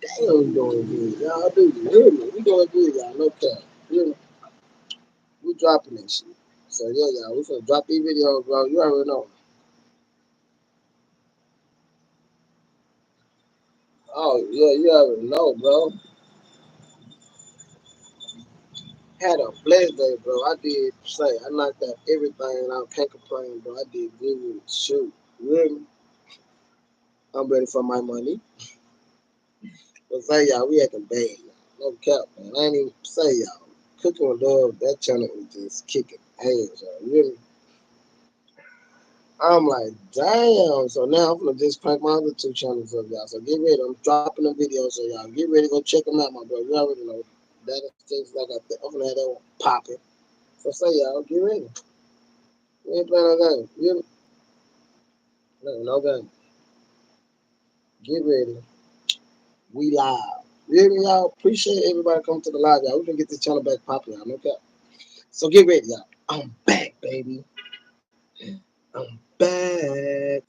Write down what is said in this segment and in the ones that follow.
Damn, we doing good. Y'all do you hear me? We doing good, y'all. No cap. You know, we dropping that shit. So yeah, y'all, we finna drop these videos, bro. You already know. Oh yeah, you already know, bro. Had a blessed day, bro. I did say I knocked out everything out. Can't complain, bro. I did good with it. Shoot. You hear me? I'm ready for my money. But say y'all, we at the bag, y'all. No cap, man. I ain't even say y'all. Cooking with love, that channel was just kicking ass, y'all. You hear me? I'm like, damn. So now I'm gonna just crank my other two channels up, y'all. So get ready. I'm dropping the videos, so y'all get ready to go check them out, my bro. You already know that is things like I'm gonna have that one popping. So say y'all, get ready. We ain't playing no game. You hear me? No game. Get ready. We live. You hear me, y'all? Appreciate everybody coming to the live, y'all. We can get this channel back popping, y'all. No cap. So get ready, y'all. I'm back, baby. I'm back.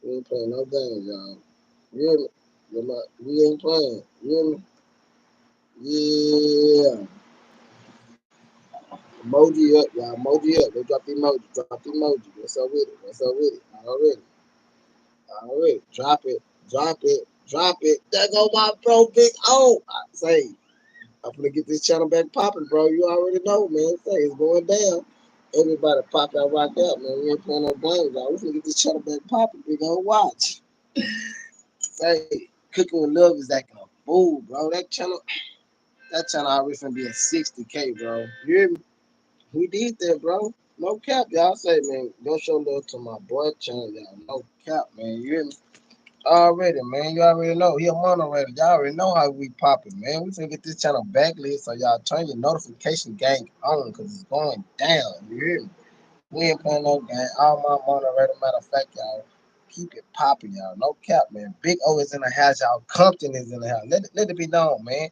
We ain't playing no games, y'all. You hear me? We ain't playing. You hear me? Yeah. Emoji up, y'all. Emoji up. Go drop the emoji. Drop the emoji. What's up with it? What's up with it? Already. Already. Drop it. Drop it. Drop it. There go my bro, Big O. I say, I'm gonna get this channel back popping, bro. You already know, man. Say it's going down. Everybody pop out, rock out, man. We ain't playing no games, y'all. We finna get this channel back popping. Big O, watch. Say, Cooking with Love is acting a fool, bro. That channel already finna be at 60K, bro. You hear me? We did that, bro. No cap, y'all. Say, man, go show love to my boy channel, y'all. No cap, man. You hear me? Already, man. You already know. He a moderator. Y'all already know how we popping, man. We finna get this channel backlit, so y'all turn your notification gang on, because it's going down. You hear me? We ain't playing no game. All my moderator, matter of fact, y'all. Keep it popping, y'all. No cap, man. Big O is in the house, y'all. Compton is in the house. Let it be known, man.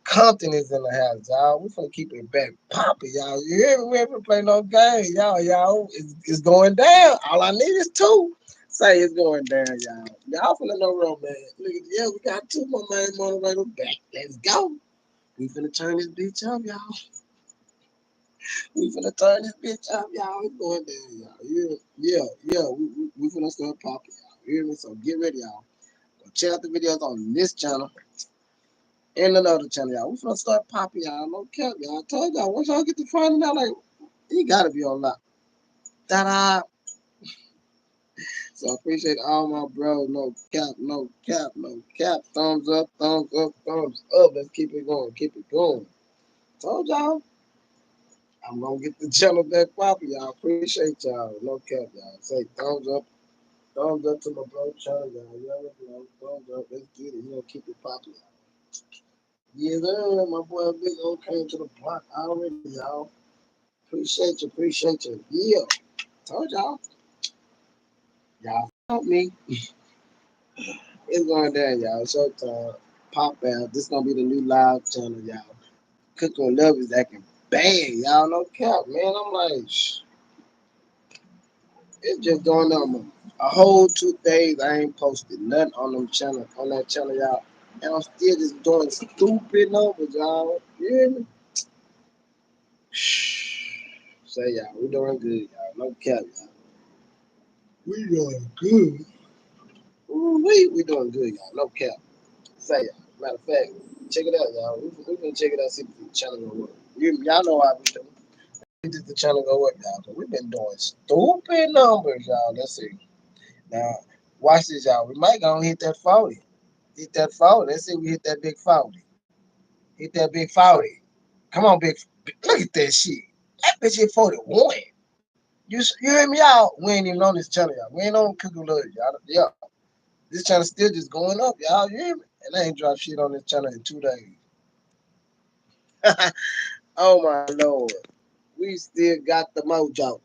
Compton is in the house, y'all. We finna keep it back popping, y'all. You hear me? We ain't finna play no game, y'all. Y'all, it's going down. All I need is two. Say it's going down, y'all. Y'all finna know real, man. Look at yeah, we got two more main motivators back. Let's go. We finna turn this bitch up, y'all. We finna turn this bitch up, y'all. It's going down, y'all. Yeah. We finna start popping, y'all. You hear me? So get ready, y'all. Go check out the videos on this channel and another channel, y'all. We finna start popping, y'all. No cap, y'all. I told y'all, once y'all get to finding out, like, he gotta be on lock. Ta-da! So I appreciate all my bros. No cap, no cap, no cap. Thumbs up, thumbs up, thumbs up. Let's keep it going, keep it going. Told y'all, I'm gonna get the channel back popping, y'all. Appreciate y'all. No cap, y'all. Say thumbs up to my bro channel, y'all. You already know, thumbs up. Let's get it. You know, keep it popping. Yeah, there, my boy Big O came to the block already, y'all. Appreciate you, appreciate you. Yeah, told y'all help me. It's going down, y'all. Showtime. Pop out. This gonna be the new live channel, y'all. Cook on Love is acting bad, y'all. No cap, man. I'm like, it's just going on. A whole 2 days I ain't posted nothing on them channel, on that channel, y'all. And I'm still just doing stupid numbers, y'all. You hear me? Say y'all, we doing good, y'all. No cap, y'all. We doing good. Ooh, we doing good, y'all. No cap. Say y'all. Matter of fact, check it out, y'all. We can check it out, see if the channel gonna work. Y'all know how we do. Did the channel go up, y'all? Cause we've been doing stupid numbers, y'all. Let's see. Now, watch this, y'all. We might go and hit that 40. Hit that 40. Let's see if we hit that big 40. Hit that big 40. Come on, big. Look at that shit. That bitch hit 41. You hear me out? We ain't even on this channel, y'all. We ain't on Cuckoo Love, y'all. Yeah. This channel still just going up, y'all. You hear me? And I ain't dropped shit on this channel in 2 days. Oh my lord. We still got the mojo.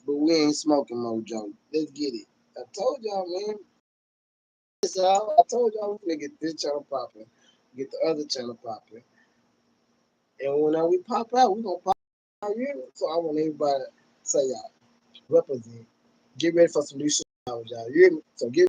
But we ain't smoking mojo. Let's get it. I told y'all, man. I told y'all we finna get this channel popping, get the other channel popping. And when we pop out, we gonna pop out here. So I want everybody to say y'all represent. Get ready for some new shows, y'all. You hear me? So get